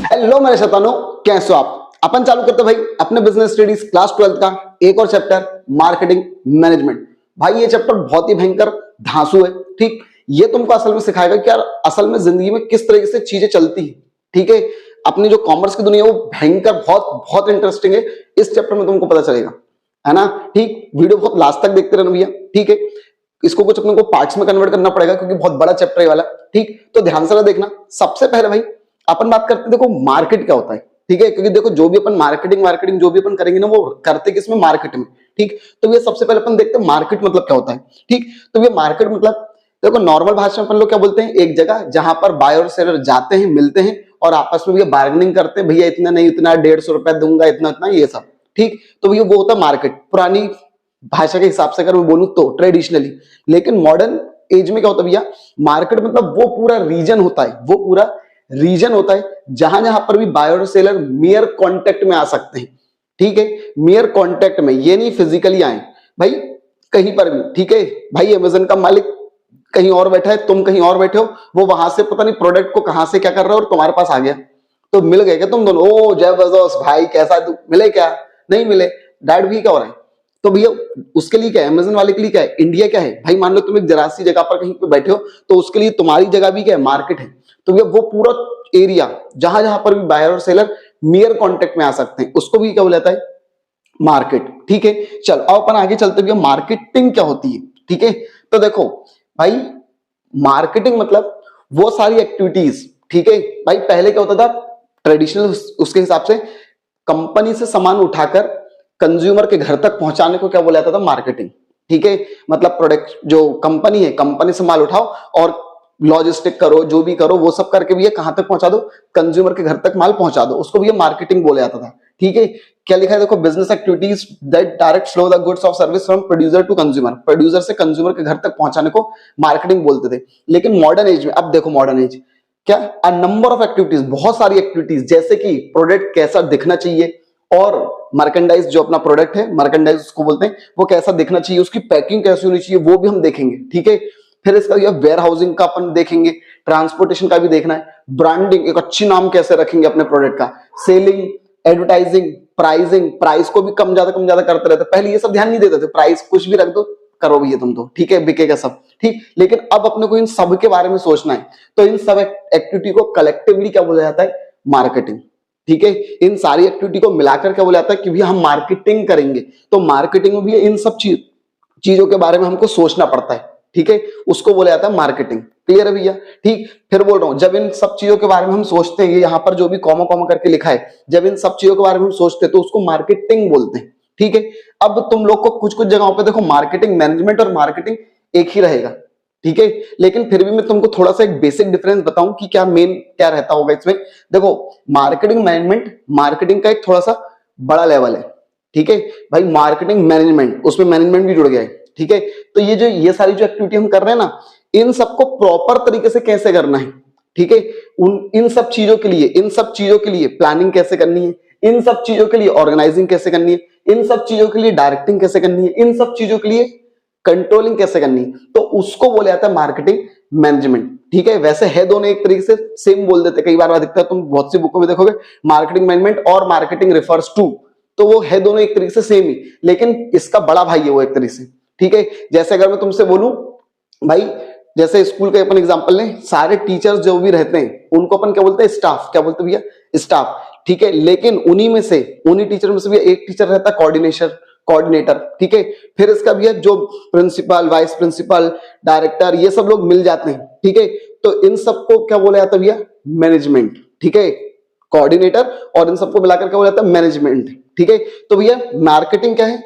Hello मेरे शैतानों, कैसे हो आप। अपन चालू करते भाई अपने बिजनेस स्टडीज क्लास 12 का एक और चैप्टर मार्केटिंग मैनेजमेंट। भाई ये चैप्टर बहुत ही भयंकर धांसू है। ठीक, ये तुमको असल में सिखाएगा कि यार असल में जिंदगी में किस तरीके से चीजें चलती है। ठीक है, अपनी जो कॉमर्स की दुनिया है वो भयंकर बहुत बहुत इंटरेस्टिंग है। इस चैप्टर में तुमको पता चलेगा, है ना। ठीक, वीडियो बहुत लास्ट तक देखते रहना भैया। ठीक है, इसको कुछ अपने को पार्ट्स में कन्वर्ट करना पड़ेगा क्योंकि बहुत बड़ा चैप्टर है वाला। ठीक, तो ध्यान से देखना। सबसे पहले भाई अपन बात करते हैं, देखो मार्केट क्या होता है। ठीक है, क्योंकि देखो जो भी अपन मार्केटिंग जो भी अपन करेंगे ना वो करते किसमें, मार्केट में। ठीक, तो ये सबसे पहले अपन देखते हैं मार्केट मतलब क्या होता है। ठीक, तो ये मार्केट मतलब देखो नॉर्मल भाषा में अपन लोग क्या बोलते हैं, एक जगह जहां पर बायर और सेलर जाते हैं, मिलते हैं और आपस में भैया बार्गेनिंग करते हैं, भैया इतना नहीं इतना 150 रुपए दूंगा, इतना इतना ये सब। ठीक, तो भैया वो होता है मार्केट पुरानी भाषा के हिसाब से अगर मैं बोलूं तो ट्रेडिशनली। लेकिन मॉडर्न एज में क्या होता है भैया, मार्केट मतलब वो पूरा रीजन होता है, वो पूरा रीजन होता है जहां जहां पर भी बायर और सेलर मेयर कांटेक्ट में आ सकते हैं। ठीक है, मेयर कांटेक्ट में, ये नहीं फिजिकली आए भाई कहीं पर भी। ठीक है भाई, अमेज़न का मालिक कहीं और बैठा है, तुम कहीं और बैठे हो, वो वहां से पता नहीं प्रोडक्ट को कहां से क्या कर रहा है और तुम्हारे पास आ गया, तो मिल गए क्या तुम दोनों? ओ जबरदस्त भाई, कैसा तू, मिले क्या? नहीं मिले, डैड भी क्या हो रहा है। तो भैया उसके लिए क्या है, अमेज़न वाले के लिए क्या है, इंडिया क्या है भाई। मान लो तुम एक जरा सी जगह पर कहीं पे बैठे हो तो उसके लिए तुम्हारी जगह भी क्या है, मार्केट है। तो भैया वो पूरा एरिया जहां जहां पर भी बायर और सेलर नियर कांटेक्ट में आ सकते हैं उसको भी क्या बोला जाता है, मार्केट। ठीक है, चल अब अपन आगे चलते हुए मार्केटिंग क्या होती है। ठीक है, तो देखो भाई मार्केटिंग मतलब वो सारी एक्टिविटीज। ठीक है भाई, पहले क्या होता था ट्रेडिशनल, उसके हिसाब से कंपनी से सामान उठाकर कंज्यूमर के घर तक पहुंचाने को क्या बोला जाता था, मार्केटिंग। ठीक है, मतलब प्रोडक्ट जो कंपनी है, कंपनी से माल उठाओ और लॉजिस्टिक करो, जो भी करो वो सब करके भैया कहां तक पहुंचा दो, कंज्यूमर के घर तक माल पहुंचा दो, उसको भैया मार्केटिंग बोला जाता था। ठीक है, क्या लिखा है देखो, business activities that direct flow the goods of service from producer to consumer, producer से कंज्यूमर के घर तक पहुंचाने को मार्केटिंग बोलते थे। लेकिन मॉडर्न एज में, अब देखो मॉडर्न एज क्या, अ नंबर ऑफ एक्टिविटीज, बहुत सारी एक्टिविटीज, जैसे कि प्रोडक्ट कैसा दिखना चाहिए और मर्केंडाइज, जो अपना प्रोडक्ट है मर्केंडाइज उसको बोलते हैं, वो कैसा दिखना चाहिए, उसकी पैकिंग कैसी होनी चाहिए वो भी हम देखेंगे। ठीक है, फिर इसका ये वेयर हाउसिंग का अपन देखेंगे, ट्रांसपोर्टेशन का भी देखना है, ब्रांडिंग, एक अच्छी नाम कैसे रखेंगे अपने प्रोडक्ट का, सेलिंग, एडवर्टाइजिंग, प्राइसिंग, प्राइस को भी कम ज्यादा करते रहते, पहले ये सब ध्यान नहीं देते थे, प्राइस कुछ भी रख दो करो भैया तुम तो, ठीक है बिकेगा सब। ठीक, लेकिन अब अपने को इन सब के बारे में सोचना है, तो इन सब एक्टिविटी को कलेक्टिवली क्या बोला जाता है, मार्केटिंग। ठीक है, इन सारी एक्टिविटी को मिलाकर क्या बोला जाता है कि भैया हम मार्केटिंग करेंगे, तो मार्केटिंग में भी इन सब चीजों के बारे में हमको सोचना पड़ता है। ठीक है, उसको बोला जाता है मार्केटिंग। क्लियर है भैया। ठीक, फिर बोल रहा हूं, जब इन सब चीजों के बारे में हम सोचते हैं, यहाँ पर जो भी कॉमा कॉमा करके लिखा है, जब इन सब चीजों के बारे में हम सोचते हैं तो उसको मार्केटिंग बोलते हैं। ठीक है, अब तुम लोग को कुछ कुछ जगहों पे देखो मार्केटिंग मैनेजमेंट और मार्केटिंग एक ही रहेगा। ठीक है, लेकिन फिर भी मैं तुमको थोड़ा सा एक बेसिक डिफरेंस बताऊं कि क्या मेन क्या रहता होगा इसमें। देखो मार्केटिंग मैनेजमेंट मार्केटिंग का एक थोड़ा सा बड़ा लेवल है। ठीक है भाई, मार्केटिंग मैनेजमेंट, उसमें मैनेजमेंट भी जुड़ गया है। ठीक है, तो ये सारी जो एक्टिविटी हम कर रहे हैं ना, इन सबको प्रॉपर तरीके से कैसे करना है। ठीक है, इन सब चीजों के लिए प्लानिंग कैसे करनी है, इन सब चीजों के लिए ऑर्गेनाइजिंग कैसे करनी है, इन सब चीजों के लिए डायरेक्टिंग कैसे करनी है, इन सब चीजों के लिए कंट्रोलिंग कैसे करनी है, तो उसको बोला जाता है मार्केटिंग मैनेजमेंट। ठीक है, वैसे है दोनों एक तरीके से सेम बोल देते, कई बार अधिकतर तुम बहुत सी बुकों में देखोगे मार्केटिंग मैनेजमेंट और मार्केटिंग रिफर्स टू, तो वो है दोनों एक तरीके से सेम ही, लेकिन इसका बड़ा भाई है वो एक तरीके से। ठीक है, जैसे अगर मैं तुमसे बोलूं भाई, जैसे स्कूल का अपन एग्जांपल लें, सारे टीचर्स जो भी रहते हैं उनको अपन क्या बोलते हैं, स्टाफ। क्या बोलते हैं भैया, स्टाफ। ठीक है, लेकिन उन्हीं टीचर में से भी एक टीचर रहता है कोऑर्डिनेटर। ठीक है, फिर इसका भी है जो प्रिंसिपल, वाइस प्रिंसिपल, डायरेक्टर, ये सब लोग मिल जाते हैं। ठीक है, तो इन सबको क्या बोला जाता है भैया, मैनेजमेंट। ठीक है, कोऑर्डिनेटर और इन सबको मिलाकर क्या बोला जाता है, मैनेजमेंट। ठीक है, तो भैया मार्केटिंग क्या है,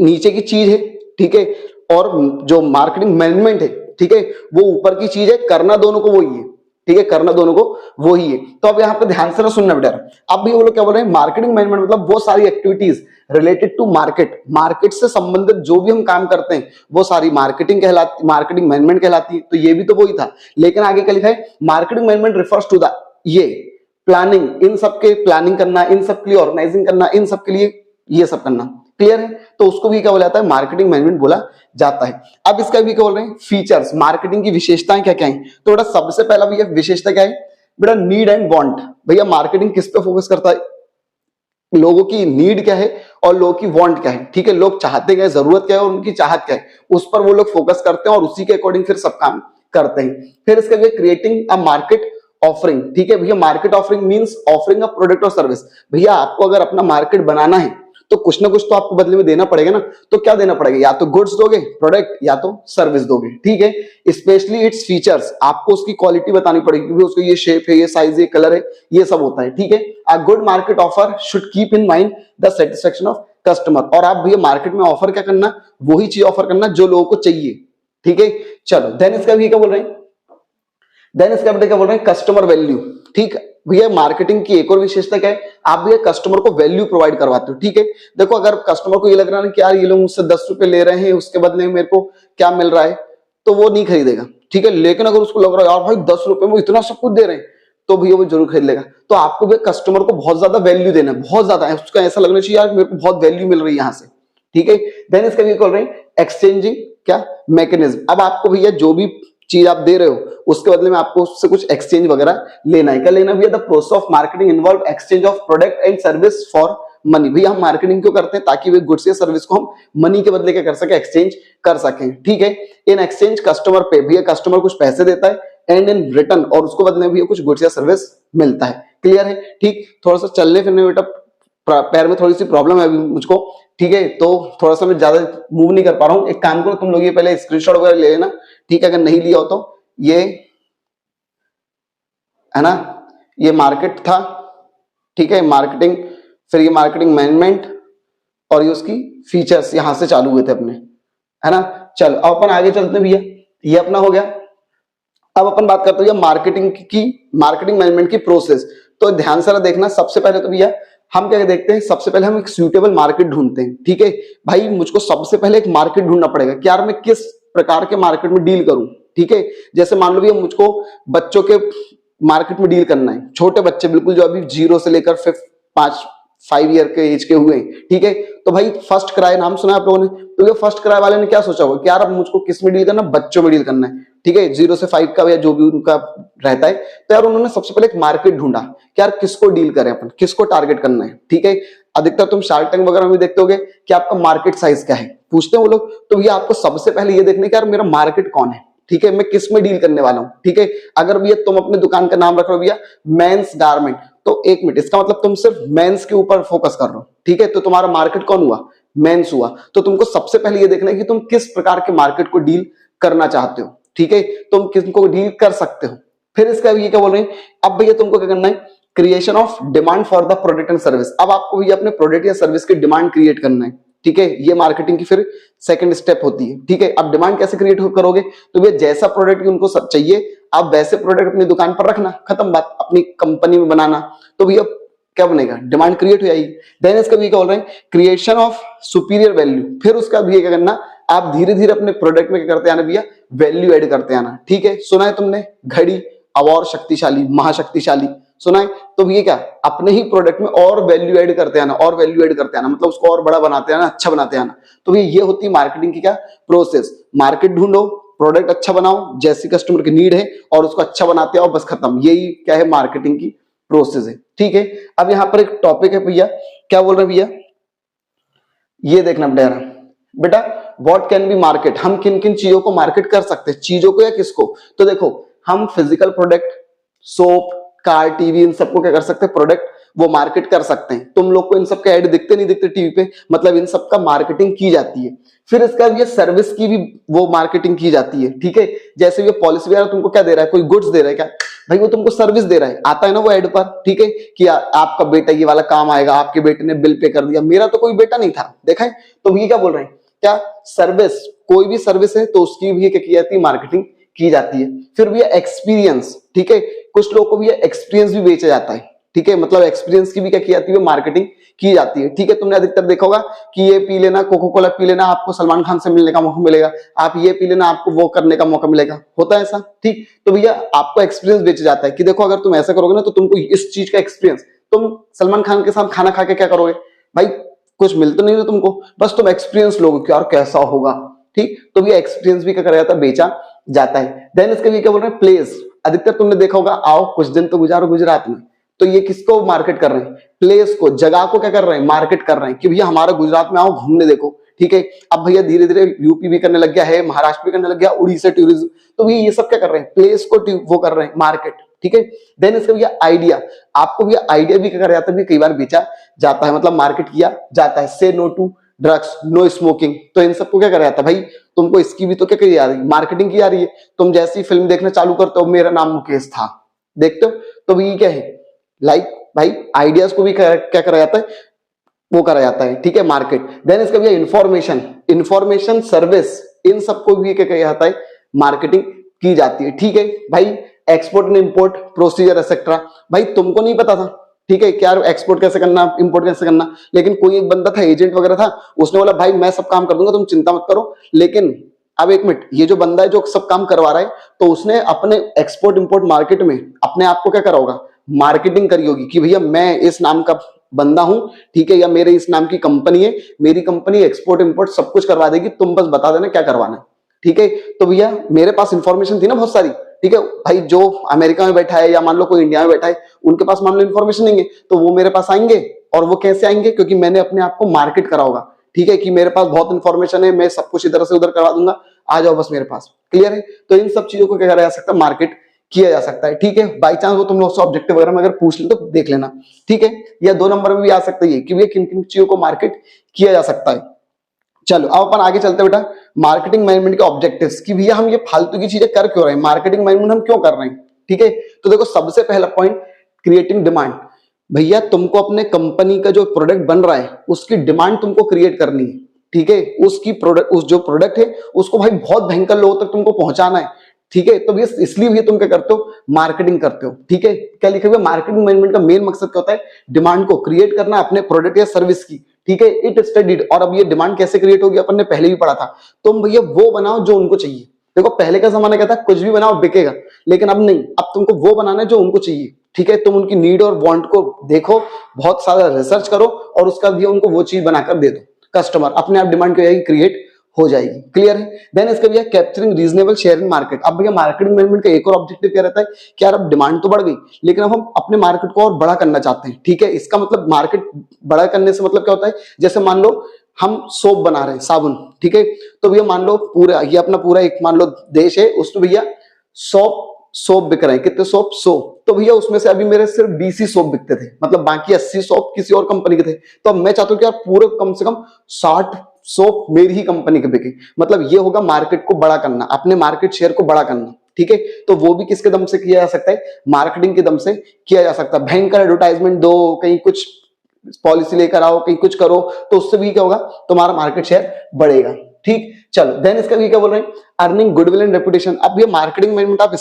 नीचे की चीज है। ठीक है, और जो मार्केटिंग मैनेजमेंट है, ठीक है, वो ऊपर की चीज है, करना दोनों को वही है। ठीक है, करना दोनों को वही है। तो अब यहाँ पे ध्यान से ना सुनना बेटा, अब भी वो लोग क्या बोल रहे हैं, मार्केटिंग मैनेजमेंट मतलब वो सारी एक्टिविटीज रिलेटेड टू मार्केट से संबंधित जो भी हम काम करते हैं वो सारी मार्केटिंग मैनेजमेंट कहलाती है। तो ये भी तो वही था, लेकिन आगे क्या लिखा है, marketing management refers to the ये प्लानिंग, इन सबके प्लानिंग करना, इन सबके लिए ऑर्गेनाइजिंग करना, इन सबके लिए ये सब करना। क्लियर है, तो उसको भी क्या बोला जाता है, मार्केटिंग मैनेजमेंट बोला जाता है। अब इसका भी क्या बोल रहे हैं, फीचर्स, मार्केटिंग की विशेषताएं क्या क्या है। तो बेटा सबसे पहला भी विशेषता क्या है, बेटा नीड एंड वांट, भैया मार्केटिंग किस पे फोकस करता है, लोगों की नीड क्या है और लोगों की वांट क्या है, ठीक है, लोग चाहते क्या है, जरूरत क्या है और उनकी चाहत क्या है, उस पर वो लोग फोकस करते हैं और उसी के अकॉर्डिंग फिर सब काम करते हैं। फिर इसके लिए क्रिएटिंग अ मार्केट ऑफरिंग, ठीक है भैया, market offering means offering a product और सर्विस। भैया आपको अगर अपना मार्केट बनाना है तो कुछ ना कुछ तो आपको बदले में देना पड़ेगा ना, तो क्या देना पड़ेगा, या तो गुड्स दोगे प्रोडक्ट या तो सर्विस दोगे, ठीक है। स्पेशली इट्स फीचर्स, आपको उसकी क्वालिटी बतानी पड़ेगी क्योंकि उसको ये शेप है, ये साइज है, कलर है, ये सब होता है, ठीक है। A good market offer should keep in mind the satisfaction of customer, और आप भैया मार्केट में ऑफर क्या करना, वही चीज ऑफर करना जो लोगों को चाहिए, ठीक है। चलो देन इसका भी क्या बोल रहे हैं, देन इसका क्या बोल रहे हैं, कस्टमर वैल्यू, ठीक है भैया। मार्केटिंग की एक और विशेषता क्या है, आप भैया कस्टमर को वैल्यू प्रोवाइड करवाते हो, ठीक है। देखो अगर कस्टमर को ये लग रहा है कि यार ये लोग मुझसे 10 रुपए ले रहे हैं, उसके बदले में मेरे को क्या मिल रहा है, तो वो नहीं खरीदेगा, ठीक है। लेकिन अगर उसको लग रहा है यार भाई 10 रुपए में इतना सब कुछ दे रहे हैं, तो भैया वो जरूर खरीद लेगा। तो आपको भैया कस्टमर को बहुत ज्यादा वैल्यू देना है, बहुत ज्यादा, उसका ऐसा लगना चाहिए यार मेरे को बहुत वैल्यू मिल रही है यहाँ से, ठीक है। देन इसका भी बोल रहे हैं एक्सचेंजिंग क्या मैकेनिज्म, अब आपको भैया जो भी चीज आप दे रहे हो उसके बदले में आपको उससे कुछ एक्सचेंज वगैरह लेना है, क्या लेना भैया, the process of marketing involve exchange of product and service for money. भैया हम मार्केटिंग क्यों करते हैं, ताकि वे गुड्स या सर्विस को हम मनी के बदले क्या कर सके, एक्सचेंज कर सकें, ठीक है। इन एक्सचेंज कस्टमर पे, भैया कस्टमर कुछ पैसे देता है एंड इन रिटर्न, और उसको बदले में भैया कुछ गुड्स या सर्विस मिलता है, क्लियर है, ठीक। थोड़ा सा चलने फिरने बेटा पैर में थोड़ी सी प्रॉब्लम है अभी मुझको, ठीक है, तो थोड़ा सा मैं ज्यादा मूव नहीं कर पा रहा हूँ। एक काम करो तुम लोग ये पहले स्क्रीनशॉट वगैरह ले लेना, ठीक है, अगर नहीं लिया हो तो ये है ना, ये मार्केट था, ठीक है, मार्केटिंग, फिर ये मार्केटिंग मैनेजमेंट, और ये उसकी फीचर्स यहां से चालू हुए थे अपने, है ना। चलो अब अपन आगे चलते हैं भैया, ये अपना हो गया। अब अपन बात करते हैं मार्केटिंग की, मार्केटिंग मैनेजमेंट की प्रोसेस। तो ध्यान से देखना, सबसे पहले तो भैया हम क्या देखते हैं, सबसे पहले हम एक सूटेबल मार्केट ढूंढते हैं, ठीक है भाई। मुझको सबसे पहले एक मार्केट ढूंढना पड़ेगा कि यार मैं किस प्रकार के मार्केट में डील करूं, ठीक है। जैसे मान लो भैया मुझको बच्चों के मार्केट में डील करना है, छोटे बच्चे बिल्कुल जो अभी 0 से लेकर 5 ईयर के एज के हुए, ठीक है। तो भाई फर्स्ट क्राई नाम सुना आप लोगों ने, तो ये फर्स्ट क्राई वाले ने क्या सोचा होगा कि यार अब मुझको किस में डील करना, बच्चों में डील करना है, ठीक है, 0 से 5 का या जो भी उनका रहता है। तो यार उन्होंने सबसे पहले एक मार्केट ढूंढा कि यार किसको डील करें अपन, किसको टारगेट करना है, ठीक है। अधिकतर तुम शार्क टैंक वगैरह में देखते होगे कि आपका मार्केट साइज क्या है, पूछते हैं वो लोग। तो ये आपको सबसे पहले ये देखना है कि यार मेरा मार्केट कौन है, ठीक है, मैं किस में डील करने वाला हूं, ठीक है। अगर भैया तुम अपने दुकान का नाम रख रहे हो भैया मेंस गारमेंट, तो 1 मिनट, इसका मतलब तुम सिर्फ मेंस के ऊपर फोकस कर रहे हो, ठीक है। तो तुम्हारा मार्केट कौन हुआ, मेंस हुआ। तो तुमको सबसे पहले ये देखना है कि तुम किस प्रकार के मार्केट को डील करना चाहते हो, ठीक है, तुम किसको डील कर सकते हो। फिर इसका ये क्या बोल रहे हैं, अब भैया तुमको क्या करना है, creation of demand for the product and service. अब आपको भैया अपने प्रोडक्ट या सर्विस की डिमांड क्रिएट करना है, ठीक है। ये मार्केटिंग की फिर सेकंड स्टेप होती है, ठीक है। अब डिमांड कैसे क्रिएट करोगे, तो भैया जैसा प्रोडक्ट उनको सब चाहिए आप वैसे प्रोडक्ट अपनी दुकान पर रखना, खत्म बात, अपनी कंपनी में बनाना, तो भैया क्या बनेगा, डिमांड क्रिएट हो जाएगी। देन इसका भी क्या बोल रहे हैं, क्रिएशन ऑफ सुपीरियर वैल्यू। फिर उसका भी क्या करना, आप धीरे धीरे अपने प्रोडक्ट में क्या करते आना भैया, वैल्यू ऐड करते आना, ठीक है। सुना है तुमने घड़ी अब और शक्तिशाली, महाशक्तिशाली, सुना है। तो ये क्या, अपने ही प्रोडक्ट में और वैल्यू ऐड करते आना, और वैल्यू ऐड करते आना, मतलब उसको और बड़ा बनाते आना, अच्छा बनाते आना। तो ये होती है मार्केटिंग की क्या प्रोसेस, मार्केट ढूंढो, प्रोडक्ट अच्छा बनाओ जैसी कस्टमर की नीड है, और उसको अच्छा बनाते आओ, बस खत्म। यही क्या है, मार्केटिंग की प्रोसेस है, ठीक है। अब यहाँ पर एक टॉपिक है भैया, क्या बोल रहे हैं भैया, ये देखना बेटा, व्हाट कैन बी मार्केट, हम किन किन चीजों को मार्केट कर सकते हैं, चीजों को या किसको। तो देखो हम physical product, soap, car, TV, इन सबको क्या कर सकते हैं, प्रोडक्ट वो मार्केट कर सकते हैं। तुम लोग को इन सब के ऐड दिखते नहीं दिखते टीवी पे, मतलब इन सब का मार्केटिंग की जाती है। फिर इसका ये सर्विस की भी वो मार्केटिंग की जाती है, ठीक है। जैसे ये पॉलिसी वगैरह तुमको क्या दे रहा है, कोई गुड्स दे रहा है क्या, भाई वो तुमको सर्विस दे रहा है, आता है ना वो ऐड पर, ठीक है, कि आपका बेटा ये वाला काम आएगा, आपके बेटे ने बिल पे कर दिया, मेरा तो कोई बेटा नहीं था, देखा है। तो ये क्या बोल रहे हैं, क्या सर्विस, कोई भी सर्विस है तो उसकी भी क्या की जाती है, मार्केटिंग की जाती है। फिर भी एक्सपीरियंस, ठीक है, कुछ लोगों को भी एक्सपीरियंस भी बेचा जाता है, ठीक है, मतलब एक्सपीरियंस की भी क्या की जाती है, मार्केटिंग की जाती है, ठीक है। तुमने अधिकतर देखा होगा कि ये पी लेना, कोको कोला पी लेना, आपको सलमान खान से मिलने का मौका मिलेगा, आप ये पी लेना, आपको वो करने का मौका मिलेगा, होता है ऐसा, ठीक। तो भैया आपको एक्सपीरियंस बेचा जाता है कि देखो अगर तुम ऐसा करोगे ना तो तुमको इस चीज का एक्सपीरियंस, तुम सलमान खान के साथ खाना खा के क्या करोगे भाई, कुछ मिल तो नहीं है तुमको, बस तुम एक्सपीरियंस लोगे कि यार कैसा होगा, ठीक। तो भैया एक्सपीरियंस भी क्या करा जाता है, बेचा जाता है। देन इसके भी क्या बोल रहे हैं, प्लेस, अधिकतर तुमने देखा होगा, आओ कुछ दिन तो गुजारो गुजरात में, तो ये किसको मार्केट कर रहे हैं, प्लेस को, जगह को क्या कर रहे हैं, मार्केट कर रहे हैं कि भैया हमारा गुजरात में आओ घूमने देखो, ठीक है। अब भैया धीरे धीरे यूपी भी करने लग गया है, महाराष्ट्र भी करने लग गया, उड़ीसा टूरिज्म, तो भैया ये सब क्या कर रहे हैं, प्लेस को वो कर रहे हैं मार्केट, ठीक है। देन इसका भैया आइडिया, आपको भैया आइडिया भी क्या कर जाता है, कई बार बेचा जाता है, मतलब मार्केट किया जाता है। Say no to drugs, no smoking, तो इन सबको क्या करा जाता है भाई, तुमको इसकी भी तो क्या करी जा रही है, मार्केटिंग की जा रही है। तुम जैसी फिल्म देखना चालू करते हो, मेरा नाम मुकेश था, देखते हो, तो ये क्या है, लाइक भाई आइडियाज को भी क्या करा जाता है, वो करा जाता है, ठीक है, मार्केट। देन इसका भैया इंफॉर्मेशन, इंफॉर्मेशन सर्विस, इन सबको भी क्या कहा जाता है, मार्केटिंग की जाती है, ठीक है भाई। Export and import procedure etcetera, भाई तुमको नहीं पता था, ठीक है, क्या एक्सपोर्ट कैसे करना, इंपोर्ट कैसे करना, लेकिन कोई एक बंदा था, एजेंट वगैरह था, उसने बोला भाई मैं सब काम कर दूंगा, तुम चिंता मत करो। लेकिन अब एक मिनट, ये जो बंदा है जो सब काम करवा रहा है, तो उसने अपने एक्सपोर्ट इंपोर्ट मार्केट में अपने आप को क्या करा होगा, मार्केटिंग करी होगी कि भैया मैं इस नाम का बंदा हूं, ठीक है, या मेरे इस नाम की कंपनी है, मेरी कंपनी एक्सपोर्ट इंपोर्ट सब कुछ करवा देगी, तुम बस बता देना क्या करवाना है, ठीक है। तो भैया मेरे पास इंफॉर्मेशन थी ना बहुत सारी, ठीक है भाई, जो अमेरिका में बैठा है या मान लो कोई इंडिया में बैठा है, उनके पास मान लो इन्फॉर्मेशन नहीं है, तो वो मेरे पास आएंगे, और वो कैसे आएंगे, क्योंकि मैंने अपने आप को मार्केट करा होगा, ठीक है, कि मेरे पास बहुत इंफॉर्मेशन है, मैं सब कुछ इधर से उधर करवा दूंगा, आ जाओ बस मेरे पास, क्लियर है। तो इन सब चीजों को क्या करा जा सकता है, मार्केट किया जा सकता है, ठीक है। बाई चांस वो तुम लोग से ऑब्जेक्टिव वगैरह में अगर पूछ ले तो देख लेना, ठीक है। या 2 नंबर में भी आ सकता है कि भैया किन किन चीजों को मार्केट किया जा सकता है। चलो अब अपन आगे चलते हैं बेटा, मार्केटिंग मैनेजमेंट के ऑब्जेक्टिव्स, कि भैया हम ये फालतू की चीजें कर क्यों रहे हैं, मार्केटिंग मैनेजमेंट हम क्यों कर रहे हैं, ठीक है। तो देखो सबसे पहला पॉइंट, क्रिएटिंग डिमांड, भैया तुमको अपने कंपनी का जो प्रोडक्ट बन रहा है उसकी डिमांड तुमको क्रिएट करनी है, ठीक है। उसकी प्रोडक्ट, उस जो प्रोडक्ट है उसको भाई बहुत भयंकर लोगों तक तुमको पहुंचाना है, ठीक है। तो भैया इसलिए भैया तुम क्या करते हो, मार्केटिंग करते हो, ठीक है। क्या लिखा हुआ, मार्केटिंग मैनेजमेंट का मेन मकसद क्या होता है, डिमांड को क्रिएट करना अपने प्रोडक्ट या सर्विस की, ठीक है। इट स्टडीड, और अब ये डिमांड कैसे क्रिएट होगी अपन ने पहले भी पढ़ा था, तुम भैया वो बनाओ जो उनको चाहिए। देखो पहले का जमाना क्या था, कुछ भी बनाओ बिकेगा, लेकिन अब नहीं, अब तुमको वो बनाना है जो उनको चाहिए, ठीक है। तुम उनकी नीड और वांट को देखो, बहुत सारा रिसर्च करो, और उसका भी उनको वो चीज बनाकर दे दो, कस्टमर अपने आप डिमांड क्रिएट हो जाएगी, क्लियर है। देन इसका भैया capturing reasonable share in market. अब भैया मार्केटिंग मैनेजमेंट का एक और ऑब्जेक्टिव क्या रहता है कि यार अब डिमांड तो बढ़ गई, लेकिन अब हम अपने मार्केट को और बड़ा करना चाहते हैं, ठीक है। इसका मतलब मार्केट बड़ा करने से मतलब क्या होता है, जैसे मान लो हम सोप बना रहे हैं, साबुन, ठीक है। तो भैया मान लो पूरा ये अपना पूरा एक मान लो देश है, उसमें भैया सोप बिक रहे हैं, कितने सोप, 100, तो भैया उसमें से अभी मेरे सिर्फ 20 ही सोप बिकते थे, मतलब बाकी 80 सोप किसी और कंपनी के थे। तो अब मैं चाहता हूं कि यार पूरे कम से कम 60 सोप मेरी ही कंपनी के बिके, मतलब ये होगा मार्केट को बड़ा करना, अपने मार्केट शेयर को बड़ा करना, ठीक है। तो वो भी किसके दम से किया जा सकता है, मार्केटिंग के दम से किया जा सकता है। भयंकर एडवर्टाइजमेंट दो, कहीं कुछ पॉलिसी लेकर आओ, कहीं कुछ करो, तो उससे भी क्या होगा, तुम्हारा मार्केट शेयर बढ़ेगा, ठीक। चलो देन इसका भी क्या बोल रहे हैं, अर्निंग गुडविल एंड रेपुटेशन। अब ये मार्केटिंग मैनेजमेंट आप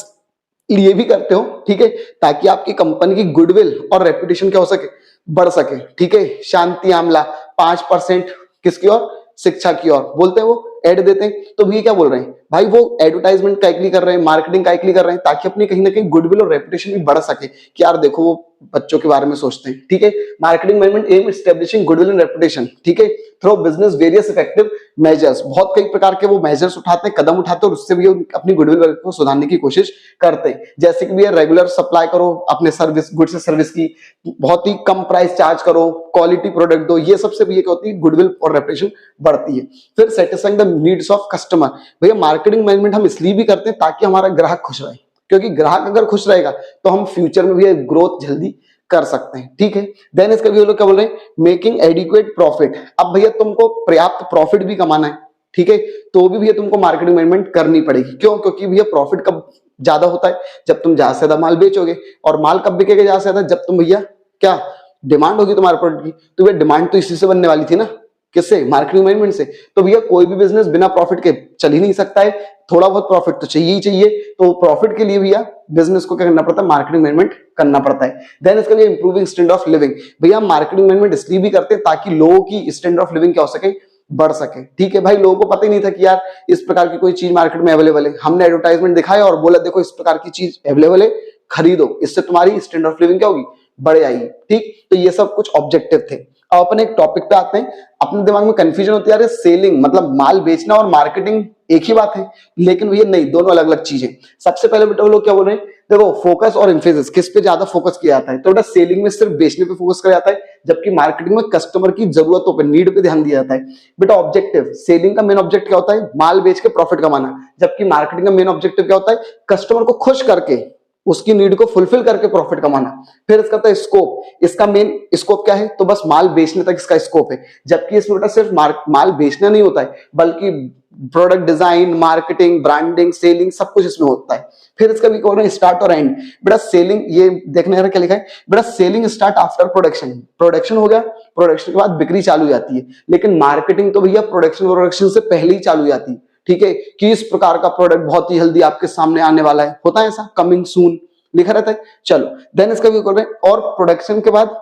लिए भी करते हो, ठीक है, ताकि आपकी कंपनी की गुडविल और रेपुटेशन क्या हो सके, बढ़ सके, ठीक है। शांति आमला 5% किसकी ओर, शिक्षा की ओर, बोलते हैं वो एड देते हैं। तो ये क्या बोल रहे हैं भाई, वो एडवर्टाइजमेंट का कर रहे हैं, मार्केटिंग का कर रहे हैं, ताकि अपनी कहीं ना कहीं गुडविल और रेपुटेशन भी बढ़ सके, कि यार देखो वो बच्चों के बारे में सोचते हैं, ठीक है। Marketing management aim establishing goodwill and reputation, ठीक है, through business various effective measures. बहुत कई प्रकार के वो मेजर्स उठाते हैं, कदम उठाते हैं, और उससे भी अपनी गुडविल को सुधारने की कोशिश करते हैं। जैसे कि भैया रेगुलर सप्लाई करो अपने सर्विस, गुड्स से सर्विस की, बहुत ही कम प्राइस चार्ज करो, क्वालिटी प्रोडक्ट दो, ये सबसे भी क्या होती है, गुडविल और रेपुटेशन बढ़ती है। फिर satisfying the needs of customer. भैया मार्केटिंग मैनेजमेंट हम इसलिए भी करते हैं ताकि हमारा ग्राहक खुश रहे, क्योंकि ग्राहक अगर खुश रहेगा तो हम फ्यूचर में भी ग्रोथ जल्दी कर सकते हैं, ठीक है। देन इसका भी लोग क्या बोल रहे हैं, मेकिंग एडिक्वेट प्रॉफिट। अब भैया तुमको पर्याप्त प्रॉफिट भी कमाना है, ठीक है, तो भी भैया तुमको मार्केटिंग मैनेजमेंट करनी पड़ेगी। क्यों, क्योंकि भैया प्रॉफिट कब ज्यादा होता है, जब तुम ज्यादा से ज्यादा माल बेचोगे, और माल कब बिकेगा ज्यादा से ज्यादा, जब तुम भैया क्या डिमांड होगी तुम्हारे प्रोडक्ट की। तो भैया डिमांड तो इसी से बनने वाली थी ना, किससे, मार्केटिंग मैनेजमेंट से। तो भैया कोई भी बिजनेस बिना प्रॉफिट के चल ही नहीं सकता है, थोड़ा बहुत प्रॉफिट तो चाहिए ही चाहिए। तो प्रॉफिट के लिए भैया बिजनेस को क्या करना पड़ता है, मार्केटिंग मैनेजमेंट करना पड़ता है। देन इसका भी इंप्रूविंग स्टैंडर्ड ऑफ लिविंग। भैया मार्केटिंग मैनेजमेंट इसलिए भी करते हैं ताकि लोगों की स्टैंडर्ड ऑफ लिविंग क्या हो सके, बढ़ सके, ठीक है। भाई लोगों को पता ही नहीं था कि यार इस प्रकार की कोई चीज मार्केट में अवेलेबल है, हमने एडवर्टाइजमेंट दिखाया और बोला देखो इस प्रकार की चीज अवेलेबल है, खरीदो, इससे तुम्हारी स्टैंडर्ड ऑफ लिविंग क्या होगी, बढ़ जाएगी, ठीक। तो ये सब कुछ ऑब्जेक्टिव थे। अब अपन एक टॉपिक पे आते हैं, अपने दिमाग में कंफ्यूजन होती है यार सेलिंग मतलब माल बेचना और मार्केटिंग एक ही बात है, लेकिन भैया नहीं, दोनों अलग अलग चीजें। सबसे पहले बेटा लोग क्या बोल रहे हैं, देखो फोकस और एम्फेसिस किस पे ज्यादा फोकस किया जाता है, तो बेटा सेलिंग में सिर्फ बेचने पे फोकस किया जाता है, जबकि मार्केटिंग में कस्टमर की जरूरतों पे, नीड पे ध्यान दिया जाता है। बेटा ऑब्जेक्टिव, सेलिंग का मेन ऑब्जेक्ट क्या होता है, माल बेच के प्रॉफिट कमाना, जबकि मार्केटिंग का मेन ऑब्जेक्टिव क्या होता है, कस्टमर को खुश करके, उसकी नीड को फुलफिल करके प्रॉफिट कमाना। फिर इसका होता है स्कोप, इसका मेन स्कोप क्या है, तो बस माल बेचने तक इसका स्कोप है, जबकि इसमें बेटा सिर्फ माल बेचना नहीं होता है, बल्कि product design, marketing, branding, selling सब कुछ इसमें होता है। फिर इसका भी कौन है, स्टार्ट और एंड। बेटा सेलिंग, ये देखने यार क्या लिखा है, बेटा selling start after production, production हो गया, प्रोडक्शन के बाद बिक्री चालू हो जाती है, लेकिन मार्केटिंग तो भैया प्रोडक्शन से पहले ही चालू हो जाती है, ठीक है, कि इस प्रकार का प्रोडक्ट बहुत ही जल्दी आपके सामने आने वाला है, होता है ऐसा, कमिंग सून लिखा रहता है। चलो देन इसका भी कर रहे हैं, और प्रोडक्शन के बाद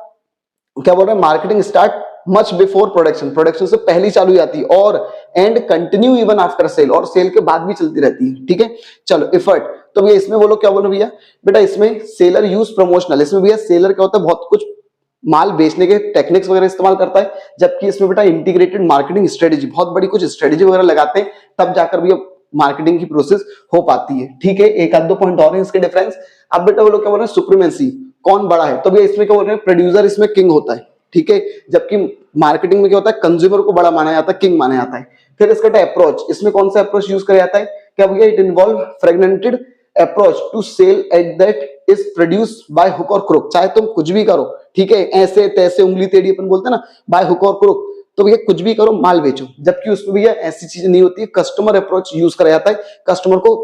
क्या बोल रहे हैं, marketing start much before production, production से पहले ही चालू जाती है, और and continue even after sale, और सेल के बाद भी चलती रहती है, ठीक है। चलो एफर्ट, तो भैया इसमें बोलो क्या बोलो भैया, बेटा इसमें सेलर यूज प्रमोशनल, इसमें भैया सेलर क्या होता है, बहुत कुछ माल बेचने के टेक्निक्स वगैरह इस्तेमाल करता है, जबकि इसमें बेटा इंटीग्रेटेड मार्केटिंग स्ट्रेटेजी, बहुत बड़ी कुछ स्ट्रेटेजी वगैरह लगाते हैं, तब जाकर भैया मार्केटिंग की प्रोसेस हो पाती है, ठीक है। एक आध दो पॉइंट और है इसके डिफरेंस। अब बेटा वो लोग क्या बोल रहे हैं, सुप्रीमेंसी, कौन बड़ा है, तो भैया इसमें क्या बोल रहे हैं, प्रोड्यूसर इसमें किंग होता है, ठीक है, जबकि मार्केटिंग में क्या होता है, कंज्यूमर को बड़ा माना जाता है, किंग माना जाता है। फिर इसका अप्रोच, इसमें कौन सा अप्रोच यूज किया जाता है, क्या भैया, it involve fragmented approach to sell at that is produce by hook or crook, चाहे तुम कुछ भी करो, ठीक है, ऐसे तैसे उंगली टेढ़ी अपन बोलते हैं ना, बाय हुक और क्रुक, तो भैया कुछ भी करो माल बेचो, जबकि उसमें भैया ऐसी चीज नहीं होती है, कस्टमर अप्रोच यूज करा जाता है, कस्टमर को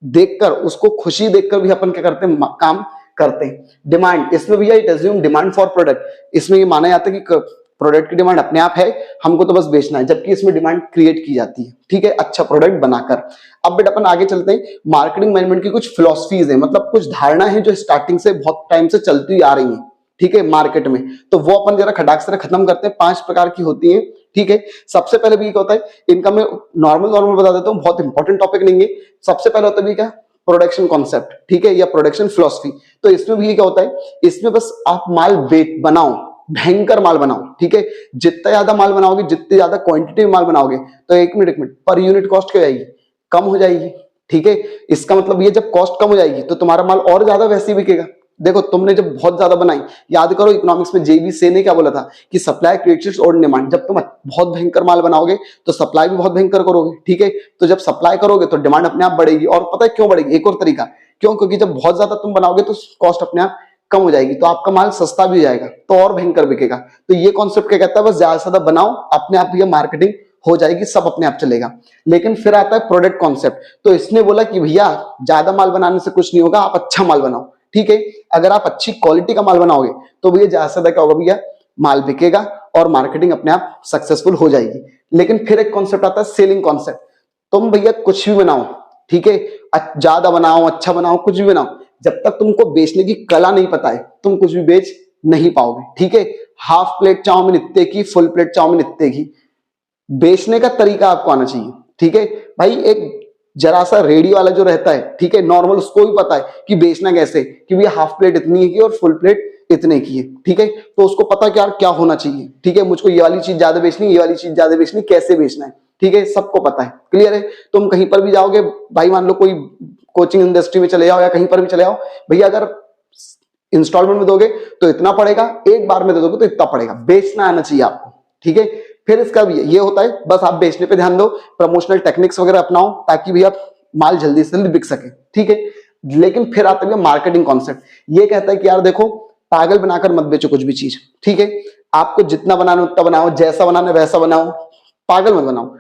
देखकर, उसको खुशी देखकर भी अपन क्या करते हैं, काम करते हैं। डिमांड, इसमें भैया it assume demand for product, इसमें ये माना जाता है कि प्रोडक्ट की डिमांड अपने आप है, हमको तो बस बेचना है, जबकि इसमें डिमांड क्रिएट की जाती है, ठीक है, अच्छा प्रोडक्ट बनाकर। अब बेटा अपन आगे चलते हैं, मार्केटिंग मैनेजमेंट की कुछ फिलॉसफीज है, मतलब कुछ धारणा है जो स्टार्टिंग से बहुत टाइम से चलती आ रही है, ठीक है, मार्केट में, तो वो अपन जरा खटाक से खत्म करते हैं। 5 प्रकार की होती है, ठीक है। सबसे पहले भी क्या होता है, इनका मैं नॉर्मल बता देता हूँ, बहुत इंपॉर्टेंट टॉपिक नहीं है। सबसे पहले होता है क्या, प्रोडक्शन कॉन्सेप्ट, ठीक है, या प्रोडक्शन फिलॉसफी। तो इसमें भी क्या होता है, इसमें बस आप माल बनाओ, भयंकर माल बनाओ, ठीक है, जितना ज्यादा माल बनाओगे, जितनी ज्यादा क्वांटिटी में माल बनाओगे, तो एक मिनट पर यूनिट कॉस्ट क्या जाएगी, कम हो जाएगी, ठीक है। इसका मतलब ये, जब कॉस्ट कम हो जाएगी तो तुम्हारा माल और ज्यादा वैसे ही बिकेगा। देखो तुमने जब बहुत ज्यादा बनाई, याद करो इकोनॉमिक्स में जेबी से ने क्या बोला था कि सप्लाई क्रिएट्स और डिमांड, जब तुम बहुत भयंकर माल बनाओगे तो सप्लाई भी बहुत भयंकर करोगे, ठीक है, तो जब सप्लाई करोगे तो डिमांड अपने आप बढ़ेगी। और पता है क्यों बढ़ेगी, एक और तरीका, क्यों, क्योंकि जब बहुत ज्यादा तुम बनाओगे तो कॉस्ट अपने आप कम हो जाएगी, तो आपका माल सस्ता भी हो जाएगा, तो और भयंकर बिकेगा। तो ये कॉन्सेप्ट क्या कहता है, बस ज्यादा से ज्यादा बनाओ, अपने आप ये मार्केटिंग हो जाएगी, सब अपने आप चलेगा। लेकिन फिर आता है प्रोडक्ट कॉन्सेप्ट, तो इसने बोला कि भैया ज्यादा माल बनाने से कुछ नहीं होगा, आप अच्छा माल बनाओ, ठीक है। अगर आप अच्छी क्वालिटी का माल बनाओगे तो भैया ज्यादा से ज्यादा क्या होगा, भैया माल बिकेगा और मार्केटिंग अपने आप सक्सेसफुल हो जाएगी। लेकिन फिर एक कॉन्सेप्ट आता है सेलिंग कॉन्सेप्ट, तुम भैया कुछ भी बनाओ, ठीक है, ज्यादा बनाओ, अच्छा बनाओ, कुछ भी बनाओ, जब तक तुमको बेचने की कला नहीं पता है, तुम कुछ भी बेच नहीं पाओगे, ठीक है। हाफ प्लेट चाउमीन इतने की, फुल प्लेट चाउमीन इतने की, बेचने का तरीका आपको आना चाहिए, ठीक है भाई। एक जरा सा रेडी वाला जो रहता है, ठीक है, नॉर्मल, उसको भी पता है कि बेचना कैसे, कि भैया हाफ प्लेट इतनी की और फुल प्लेट इतने की है, ठीक है, तो उसको पता क्या क्या होना चाहिए, ठीक है, मुझको ये वाली चीज ज्यादा बेचनी, ये वाली चीज ज्यादा बेचनी, कैसे बेचना है, ठीक है, सबको पता है, क्लियर है। तुम कहीं पर भी जाओगे भाई, मान लो कोई कोचिंग इंडस्ट्री में चले जाओ या कहीं पर भी चले जाओ, भैया अगर इंस्टॉलमेंट में दोगे तो इतना पड़ेगा, एक बार में दे दोगे तो इतना पड़ेगा, बेचना आना चाहिए आपको, ठीक है। फिर इसका भी ये होता है, बस आप बेचने पे ध्यान दो, प्रमोशनल टेक्निक्स वगैरह अपनाओ, ताकि भैया माल जल्दी से जल्दी बिक सके, ठीक है। लेकिन फिर आता है मार्केटिंग कॉन्सेप्ट, ये कहता है कि यार देखो, पागल बनाकर मत बेचो कुछ भी चीज, ठीक है, आपको जितना बनाना उतना बनाओ, जैसा बनाना वैसा बनाओ, पागल मत बनाओ।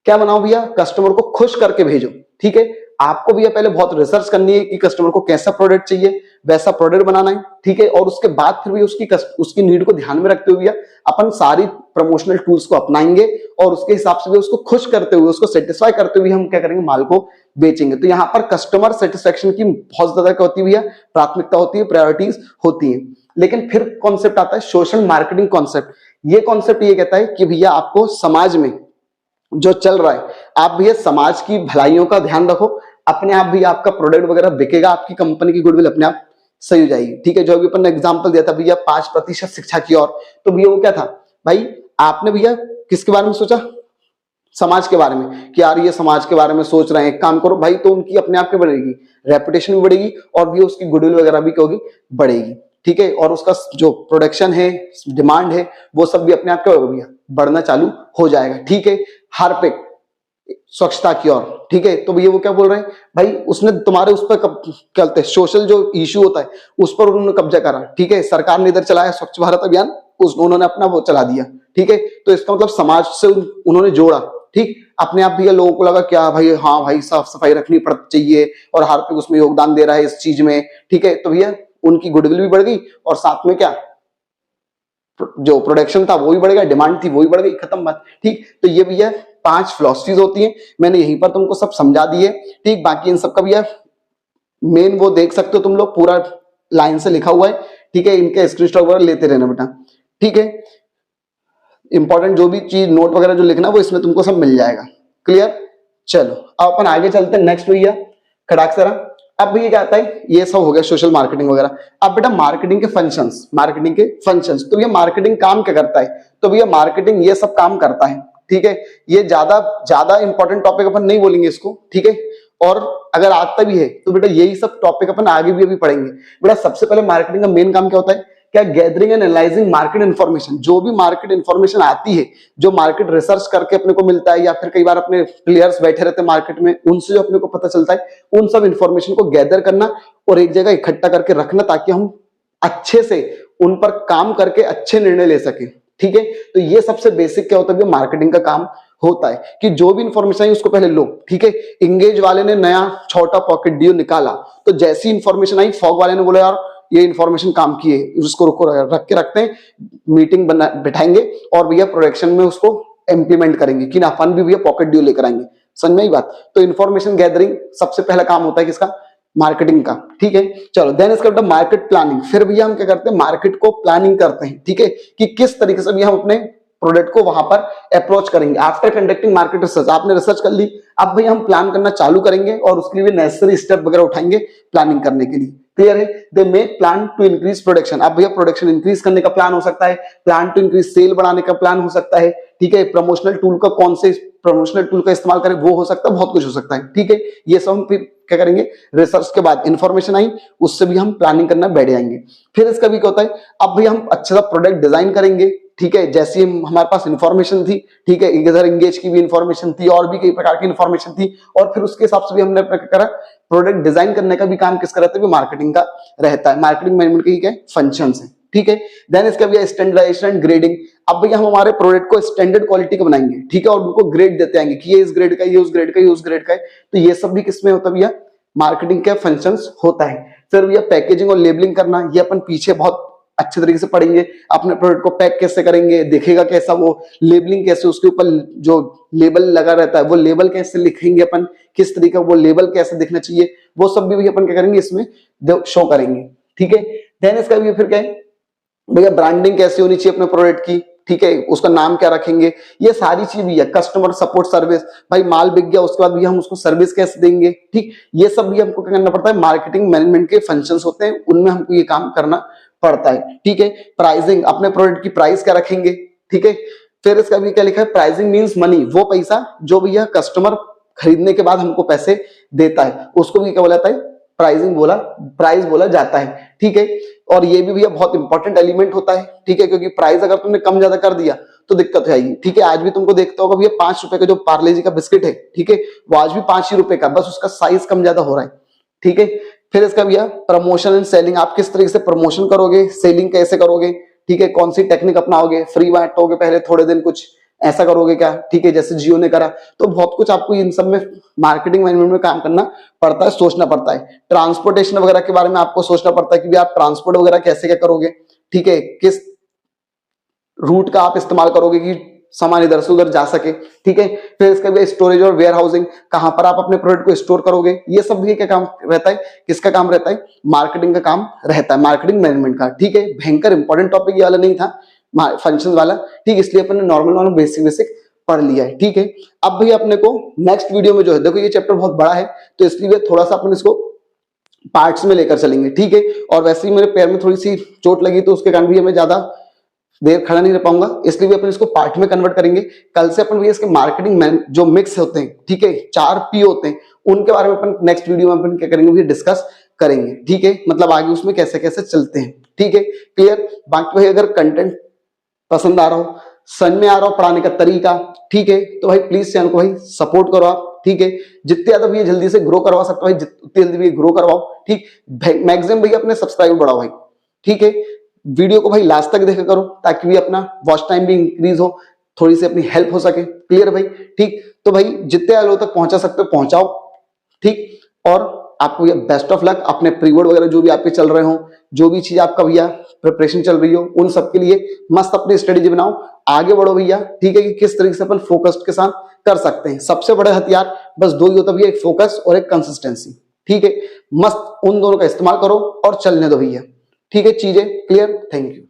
क्या बनाओ भैया, कस्टमर को खुश करके भेजो, ठीक है। आपको भैया पहले बहुत रिसर्च करनी है कि कस्टमर को कैसा प्रोडक्ट चाहिए, वैसा प्रोडक्ट बनाना है, ठीक है, और उसके बाद फिर भी उसकी नीड को ध्यान में रखते हुए अपन सारी प्रमोशनल टूल्स को अपनाएंगे, और उसके हिसाब से भी उसको खुश करते हुए, उसको सेटिस्फाई करते हुए हम क्या करेंगे, माल को बेचेंगे। तो यहाँ पर कस्टमर सेटिस्फेक्शन की बहुत ज्यादा क्या होती है भैया, प्राथमिकता होती है, प्रायोरिटीज होती है। लेकिन फिर कॉन्सेप्ट आता है सोशल मार्केटिंग कॉन्सेप्ट। ये कॉन्सेप्ट ये कहता है कि भैया आपको समाज में जो चल रहा है, आप भैया समाज की भलाइयों का ध्यान रखो, अपने आप भी आपका प्रोडक्ट वगैरह बिकेगा, आपकी कंपनी की गुडविल अपने आप सही हो जाएगी, ठीक है। जो भी अपन ने एग्जांपल दिया था भैया 5% शिक्षा की ओर, तो भैया वो क्या था भाई, आपने भैया किसके बारे में सोचा, समाज के बारे में कि यार ये समाज के बारे में सोच रहे हैं, काम करो भाई, तो उनकी अपने आप के बढ़ेगी, रेपुटेशन भी बढ़ेगी और भी उसकी गुडविल वगैरह भी क्या होगी, बढ़ेगी। ठीक है, और उसका जो प्रोडक्शन है, डिमांड है, वो सब भी अपने आप क्या होगा, बढ़ना चालू हो जाएगा। ठीक है, हार्पिक स्वच्छता की ओर। ठीक है, तो भैया वो क्या बोल रहे हैं भाई, उसने तुम्हारे उस पर कहते हैं सोशल जो इश्यू होता है उस पर उन्होंने कब्जा करा। ठीक है, सरकार ने इधर चलाया स्वच्छ भारत अभियान, उन्होंने अपना वो चला दिया। ठीक है, तो इसका मतलब समाज से उन्होंने जोड़ा। ठीक, अपने आप भी लोगों को लगा क्या भाई, हाँ भाई साफ सफाई रखनी पड़ चाहिए और हार्पिक उसमें योगदान दे रहा है इस चीज में। ठीक है, तो भैया उनकी गुडविल भी बढ़ गई और साथ में क्या, जो प्रोडक्शन था वो भी बढ़ गया, डिमांड थी वो भी बढ़ गई, खत्म बात। ठीक, तो ये भैया 5 फिलॉसफीज होती हैं, मैंने यहीं पर तुमको सब समझा दिए। ठीक, बाकी इन सब का भैया मेन वो देख सकते हो तुम लोग, पूरा लाइन से लिखा हुआ है। ठीक है, इनके स्क्रीनशॉट वगैरह लेते रहना बेटा। ठीक है, इंपॉर्टेंट जो भी चीज नोट वगैरह जो लिखना वो इसमें तुमको सब मिल जाएगा। क्लियर, चलो अब अपन आगे चलते हैं नेक्स्ट भैया खड़ाक सरा। अब भैया क्या आता है, ये सब हो गया सोशल मार्केटिंग वगैरह। अब बेटा मार्केटिंग के फंक्शंस, मार्केटिंग के फंक्शंस, तो भैया मार्केटिंग काम क्या करता है, तो भैया मार्केटिंग ये सब काम करता है। ठीक है, ये ज्यादा इंपॉर्टेंट टॉपिक अपन नहीं बोलेंगे इसको। ठीक है, और अगर आता भी है तो बेटा यही सब टॉपिक अपन आगे भी अभी पढ़ेंगे। बेटा सबसे पहले मार्केटिंग का मेन काम क्या होता है, क्या, gathering and analysing market information. जो भी मार्केट इन्फॉर्मेशन आती है, जो मार्केट रिसर्च करके अपने को मिलता है, या फिर कई बार अपने प्लेयर्स बैठे रहते हैं मार्केट में, उनसे जो अपने को पता चलता है, उन सब इन्फॉर्मेशन को गैदर करना और एक जगह इकट्ठा करके रखना, ताकि हम अच्छे से उन पर काम करके अच्छे निर्णय ले सके। ठीक है, तो ये सबसे बेसिक क्या होता है, मार्केटिंग का काम होता है कि जो भी इंफॉर्मेशन आई उसको पहले लो। ठीक है, इंगेज वाले ने नया छोटा पॉकेट डीओ निकाला, तो जैसी इंफॉर्मेशन आई फॉग वाले ने बोला यार ये इंफॉर्मेशन काम की है, उसको रख के रखते हैं, मीटिंग बैठाएंगे और भैया प्रोडक्शन में उसको इंप्लीमेंट करेंगे कि ना अपन भी भैया पॉकेट डीओ लेकर आएंगे। समझ में आई बात। तो इंफॉर्मेशन गैदरिंग सबसे पहला काम होता है किसका, मार्केटिंग का। ठीक है, चलो देन इसका बेटा मार्केट प्लानिंग। फिर भैया हम क्या करते हैं, मार्केट को प्लानिंग करते हैं। ठीक है, कि किस तरीके से भी हम अपने प्रोडक्ट को वहां पर अप्रोच करेंगे। आफ्टर कंडक्टिंग मार्केट रिसर्च, आपने रिसर्च कर ली, अब भैया हम प्लान करना चालू करेंगे और उसके लिए नेसेसरी स्टेप वगैरह उठाएंगे प्लानिंग करने के लिए। क्लियर है, they make plan to increase production. अब भैया प्रोडक्शन इंक्रीज करने का प्लान हो सकता है, प्लान टू इंक्रीज सेल बढ़ाने का प्लान हो सकता है। ठीक है, प्रमोशनल टूल का कौन से प्रमोशनल टूल का इस्तेमाल करें वो हो सकता है, बहुत कुछ हो सकता है। ठीक है, ये सब हम फिर क्या करेंगे, रिसर्च के बाद इंफॉर्मेशन आई उससे भी हम प्लानिंग करना बैठ जाएंगे। फिर इसका भी क्या होता है, अब भैया हम अच्छा सा प्रोडक्ट डिजाइन करेंगे। ठीक है, जैसी हमारे पास इंफॉर्मेशन थी, ठीक है, इधर इंगेज की भी इंफॉर्मेशन थी और भी कई प्रकार की इंफॉर्मेशन थी, और फिर उसके हिसाब से भी हमने क्या करा, प्रोडक्ट डिजाइन करने का भी काम किसका रहता है, मार्केटिंग का रहता है। मार्केटिंग मैनेजमेंट के क्या फंक्शंस है। ठीक है, देन इसका भी स्टैंडर्डाइजेशन एंड ग्रेडिंग। अब भैया हम हमारे प्रोडक्ट को स्टैंडर्ड क्वालिटी का बनाएंगे। ठीक है, और उनको ग्रेड देते आएंगे कि ये इस ग्रेड का, ये उस ग्रेड का, ये उस ग्रेड का है। तो ये सब भी किसमें होता है भैया, मार्केटिंग के फंक्शंस होता है। फिर भैया पैकेजिंग और लेबलिंग करना, ये अपन पीछे बहुत अच्छे तरीके से पढ़ेंगे। अपने प्रोडक्ट को पैक कैसे करेंगे, दिखेगा कैसा, वो लेबलिंग कैसे, उसके ऊपर जो लेबल लगा रहता है वो लेबल कैसे लिखेंगे अपन, किस तरीके वो लेबल कैसे दिखना चाहिए, वो सब भी अपन क्या करेंगे इसमें शो करेंगे। ठीक है, देन इसका भी फिर क्या है भैया, ब्रांडिंग कैसे होनी चाहिए अपने प्रोडक्ट की। ठीक है, उसका नाम क्या रखेंगे, ये सारी चीज भी है। कस्टमर सपोर्ट सर्विस, भाई माल बिक गया उसके बाद भी हम उसको सर्विस कैसे देंगे। ठीक, ये सब भी हमको क्या करना पड़ता है, मार्केटिंग मैनेजमेंट के फंक्शंस होते हैं, उनमें हमको ये काम करना पड़ता है। ठीक है, प्राइसिंग, अपने प्रोडक्ट की प्राइस क्या रखेंगे। ठीक है, फिर इसका भी क्या लिखा है, प्राइसिंग मींस मनी, वो पैसा जो भैया कस्टमर खरीदने के बाद हमको पैसे देता है उसको भी क्या बोला जाता है, प्राइसिंग बोला, प्राइस बोला जाता है। ठीक है, और ये भी भैया बहुत इंपॉर्टेंट एलिमेंट होता है। ठीक है, क्योंकि प्राइस अगर तुमने कम ज्यादा कर दिया तो दिक्कत हो जाएगी। ठीक है, आज भी तुमको देखता होगा भैया 5 रुपए का जो पार्ले जी का बिस्किट है, ठीक है, वो आज भी 5 ही रुपए का, बस उसका साइज कम ज्यादा हो रहा है। ठीक है, फिर इसका भैया प्रमोशन एंड सेलिंग, आप किस तरीके से प्रमोशन करोगे, सेलिंग कैसे करोगे। ठीक है, कौन सी टेक्निक अपनाओगे, फ्री बांटोगे पहले थोड़े दिन, कुछ ऐसा करोगे क्या। ठीक है, जैसे जियो ने करा। तो बहुत कुछ आपको इन सब में मार्केटिंग मैनेजमेंट में काम करना पड़ता है, सोचना पड़ता है। ट्रांसपोर्टेशन वगैरह के बारे में आपको सोचना पड़ता है कि आप ट्रांसपोर्ट वगैरह कैसे क्या करोगे। ठीक है, किस रूट का आप इस्तेमाल करोगे कि सामान इधर से उधर जा सके। ठीक है, फिर इसका भी स्टोरेज और वेयर हाउसिंग, कहां पर आप अपने प्रोडक्ट को स्टोर करोगे, ये सब भी क्या काम रहता है, किसका काम रहता है, मार्केटिंग का काम रहता है, मार्केटिंग मैनेजमेंट का। ठीक है, भयंकर इंपॉर्टेंट टॉपिक ये वाला नहीं था फंक्शन वाला। ठीक, इसलिए अपन ने नॉर्मल बेसिक बेसिक पढ़ लिया है। ठीक है, अब भैया अपने को नेक्स्ट वीडियो में जो है, देखो ये चैप्टर बहुत बड़ा है तो इसलिए थोड़ा सा अपन इसको पार्ट्स में लेकर चलेंगे। ठीक है, और वैसे ही मेरे पैर में थोड़ी सी चोट लगी तो उसके कारण भी हमें ज्यादा देर खड़ा नहीं रह पाऊंगा, इसलिए भी अपन इसको पार्ट में कन्वर्ट करेंगे। कल से अपन भैया इसके मार्केटिंग मैन जो मिक्स होते हैं, ठीक है, 4 P होते हैं, उनके बारे में अपन नेक्स्ट वीडियो में अपन क्या करेंगे भैया, डिस्कस करेंगे, ठीक है, मतलब आगे उसमें कैसे कैसे चलते हैं, ठीक है, क्लियर। बाकी भाई अगर कंटेंट पसंद आ रहा हो, समझ में आ रहा हो पढ़ाने का तरीका, ठीक है, तो भाई प्लीज चैनल को भाई सपोर्ट करो आप, ठीक है, जितने ज्यादा भैया जल्दी से ग्रो करवा सकते हो भाई उतनी जल्दी भैया ग्रो करवाओ, ठीक, मैक्सिमम भैया अपने सब्सक्राइबर बढ़ाओ भाई, ठीक है। वीडियो को भाई लास्ट तक देखा करो ताकि भी अपना वॉच टाइम भी इंक्रीज हो, थोड़ी सी अपनी हेल्प हो सके, क्लियर भाई, ठीक। तो भाई जितने लोगों तक पहुंचा सकते हो पहुंचाओ, ठीक, और आपको भैया बेस्ट ऑफ लक। अपने प्री बोर्ड वगैरह जो भी आपके चल रहे हो, जो भी चीज आपका भैया प्रिपरेशन चल रही हो, उन सबके लिए मस्त अपनी स्ट्रेटेजी बनाओ, आगे बढ़ो भैया, ठीक है, कि किस तरीके से अपन फोकस्ड के साथ कर सकते हैं। सबसे बड़े हथियार बस 2 ही होता भैया, एक फोकस और एक कंसिस्टेंसी, ठीक है, मस्त उन दोनों का इस्तेमाल करो और चलने दो भैया, ठीक है, चीजें क्लियर। Thank you.